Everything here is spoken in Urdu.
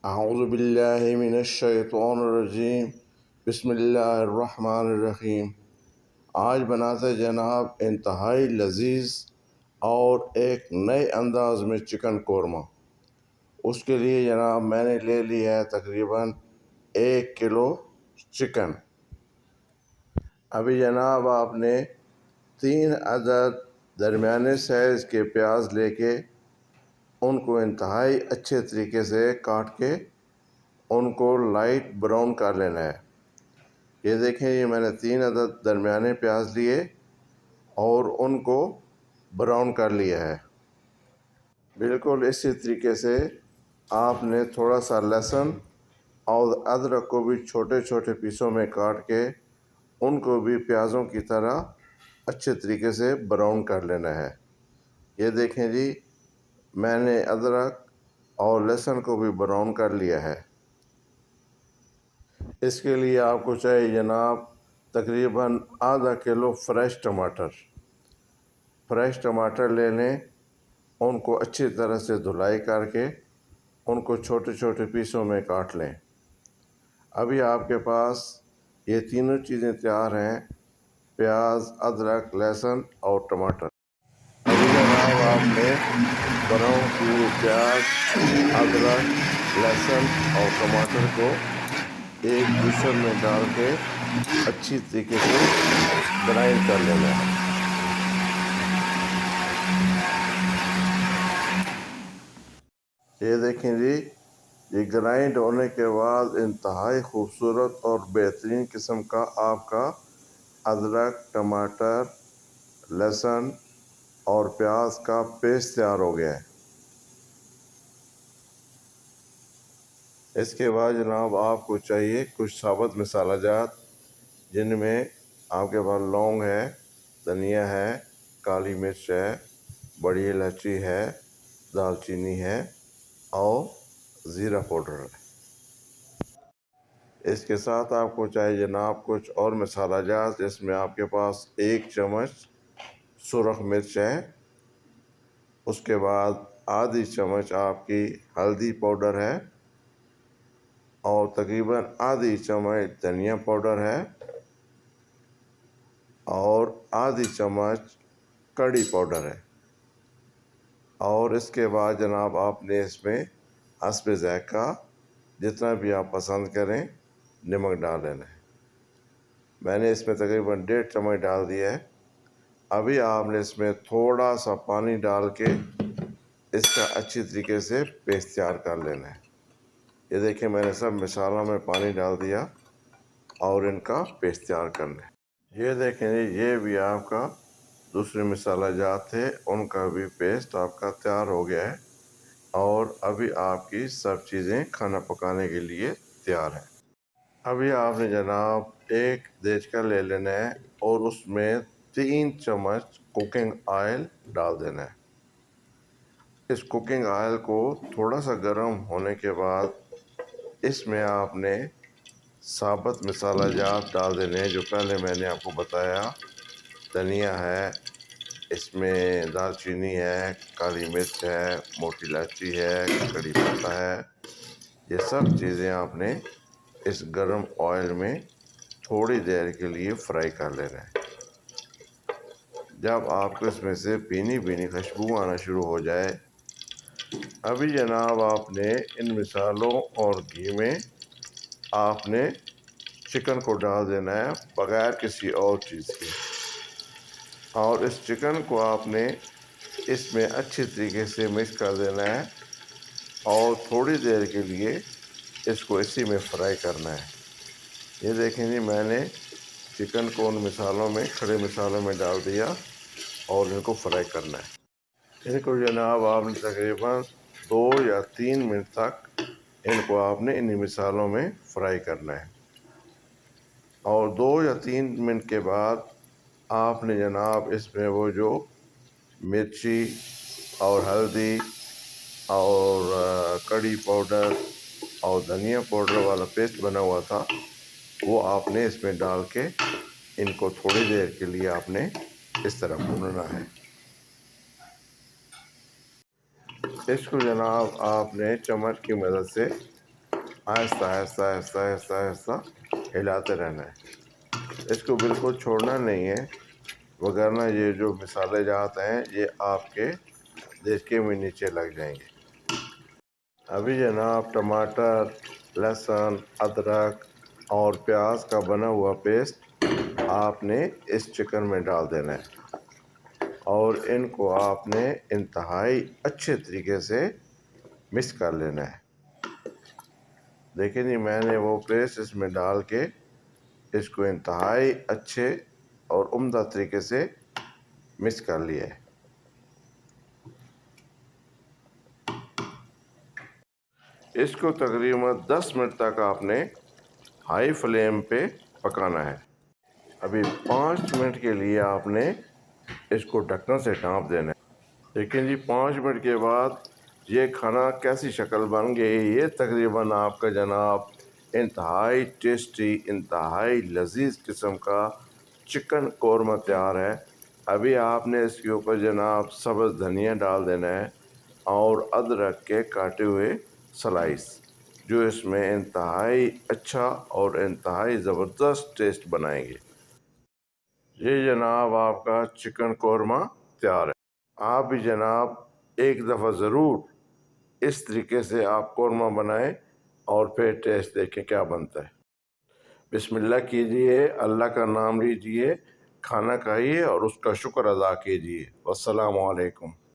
اعوذ باللہ من الشیطان الرجیم، بسم اللہ الرحمن الرحیم۔ آج بناتے جناب انتہائی لذیذ اور ایک نئے انداز میں چکن قورمہ۔ اس کے لیے جناب میں نے لے لیا ہے تقریباً 1 کلو چکن۔ ابھی جناب آپ نے 3 عدد درمیانے سائز کے پیاز لے کے ان کو انتہائی اچھے طریقے سے کاٹ کے ان کو لائٹ براؤن کر لینا ہے۔ یہ دیکھیں، یہ میں نے 3 عدد درمیانے پیاز لیے اور ان کو براؤن کر لیا ہے۔ بالکل اسی طریقے سے آپ نے تھوڑا سا لہسن اور ادرک کو بھی چھوٹے چھوٹے پیسوں میں کاٹ کے ان کو بھی پیازوں کی طرح اچھے طریقے سے براؤن کر لینا ہے۔ یہ دیکھیں جی، میں نے ادرک اور لہسن کو بھی براؤن کر لیا ہے۔ اس کے لیے آپ کو چاہیے جناب تقریباً ½ کلو فریش ٹماٹر۔ فریش ٹماٹر لے لیں، ان کو اچھی طرح سے دھلائی کر کے ان کو چھوٹے چھوٹے پیسوں میں کاٹ لیں۔ ابھی آپ کے پاس یہ تینوں چیزیں تیار ہیں، پیاز، ادرک، لہسن اور ٹماٹر۔ ابھی جناب آپ نے براؤن کی ہوئی پیاز، ادرک، لہسن اور ٹماٹر کو ایک جوسر میں ڈال کے اچھی طریقے سے گرائنڈ کر لینا ہے۔ یہ دیکھیں جی، یہ گرائنڈ ہونے کے بعد انتہائی خوبصورت اور بہترین قسم کا آپ کا ادرک، ٹماٹر، لہسن اور پیاز کا پیسٹ تیار ہو گیا ہے۔ اس کے بعد جناب آپ کو چاہیے کچھ ثابت مسالہ جات، جن میں آپ کے پاس لونگ ہے، دھنیا ہے، کالی مرچ ہے، بڑی الائچی ہے، دال چینی ہے اور زیرہ پاؤڈر ہے۔ اس کے ساتھ آپ کو چاہیے جناب کچھ اور مسالہ جات، جس میں آپ کے پاس 1 چمچ سرخ مرچ ہے، اس کے بعد ½ چمچ آپ کی ہلدی پاؤڈر ہے اور تقریباً ½ چمچ دھنیا پاؤڈر ہے اور ½ چمچ کڑی پاؤڈر ہے۔ اور اس کے بعد جناب آپ نے اس میں حسب ذائقہ جتنا بھی آپ پسند کریں نمک ڈال لینا ہے۔ میں نے اس میں تقریباً 1.5 چمچ ڈال دیا ہے۔ ابھی آپ نے اس میں تھوڑا سا پانی ڈال کے اس کا اچھی طریقے سے پیسٹ تیار کر لینا ہے۔ یہ دیکھیں، میں نے سب مسالوں میں پانی ڈال دیا اور ان کا پیسٹ تیار کرنا ہے۔ یہ دیکھیں جی، یہ بھی آپ کا دوسرے مسالہ جات تھے، ان کا بھی پیسٹ آپ کا تیار ہو گیا ہے اور ابھی آپ کی سب چیزیں کھانا پکانے کے لیے تیار ہیں۔ ابھی آپ نے جناب ایک دیچکا لے لینا ہے اور اس میں 3 چمچ کوکنگ آئل ڈال دینا ہے۔ اس کوکنگ آئل کو تھوڑا سا گرم ہونے کے بعد اس میں آپ نے ثابت مسالہ جات ڈال دینے ہیں، جو پہلے میں نے آپ کو بتایا۔ دھنیا ہے، اس میں دال چینی ہے، کالی مرچ ہے، موٹی الائچی ہے، کڑی پتہ ہے۔ یہ سب چیزیں آپ نے اس گرم آئل میں تھوڑی دیر کے لیے فرائی کر لینا ہے۔ جب آپ کو اس میں سے بھینی بھینی خوشبو آنا شروع ہو جائے، ابھی جناب آپ نے ان مسالوں اور گھی میں آپ نے چکن کو ڈال دینا ہے بغیر کسی اور چیز کے، اور اس چکن کو آپ نے اس میں اچھی طریقے سے مکس کر دینا ہے اور تھوڑی دیر کے لیے اس کو اسی میں فرائی کرنا ہے۔ یہ دیکھیں جی، میں نے چکن کو ان مسالوں میں، کھڑے مسالوں میں ڈال دیا اور ان کو فرائی کرنا ہے۔ ان کو جناب آپ نے تقریباً 2 یا 3 منٹ تک ان کو آپ نے انہی مسالوں میں فرائی کرنا ہے، اور 2 یا 3 منٹ کے بعد آپ نے جناب اس میں وہ جو مرچی اور ہلدی اور کڑی پاؤڈر اور دھنیا پاؤڈر والا پیسٹ بنا ہوا تھا، وہ آپ نے اس میں ڈال کے ان کو تھوڑی دیر کے لیے آپ نے اس طرح بھوننا ہے۔ اس کو جناب آپ نے چمچ کی مدد سے آہستہ آہستہ آہستہ آہستہ آہستہ ہلاتے رہنا ہے، اس کو بالکل چھوڑنا نہیں ہے، وگرنہ یہ جو مسالے جات ہیں یہ آپ کے دیچکے میں نیچے لگ جائیں گے۔ ابھی جناب ٹماٹر، لہسن، ادرک اور پیاز کا بنا ہوا پیسٹ آپ نے اس چکن میں ڈال دینا ہے، اور ان کو آپ نے انتہائی اچھے طریقے سے مکس کر لینا ہے۔ دیکھیں جی، میں نے وہ پیسٹ اس میں ڈال کے اس کو انتہائی اچھے اور عمدہ طریقے سے مکس کر لیا ہے۔ اس کو تقریباً 10 منٹ تک آپ نے ہائی فلیم پہ پکانا ہے۔ ابھی 5 منٹ کے لیے آپ نے اس کو ڈھکن سے ڈھانپ دینا ہے۔ لیکن جی 5 منٹ کے بعد یہ کھانا کیسی شکل بن گئی، یہ تقریباً آپ کا جناب انتہائی ٹیسٹی، انتہائی لذیذ قسم کا چکن قورمہ تیار ہے۔ ابھی آپ نے اس کے اوپر جناب سبز دھنیا ڈال دینا ہے اور ادرک کے کاٹے ہوئے سلائس، جو اس میں انتہائی اچھا اور انتہائی زبردست ٹیسٹ بنائیں گے۔ یہ جناب آپ کا چکن قورمہ تیار ہے۔ آپ بھی جناب ایک دفعہ ضرور اس طریقے سے آپ قورمہ بنائیں اور پھر ٹیسٹ دیکھیں کیا بنتا ہے۔ بسم اللہ کیجئے، اللہ کا نام لیجئے، کھانا کھائیے اور اس کا شکر ادا کیجئے۔ والسلام علیکم۔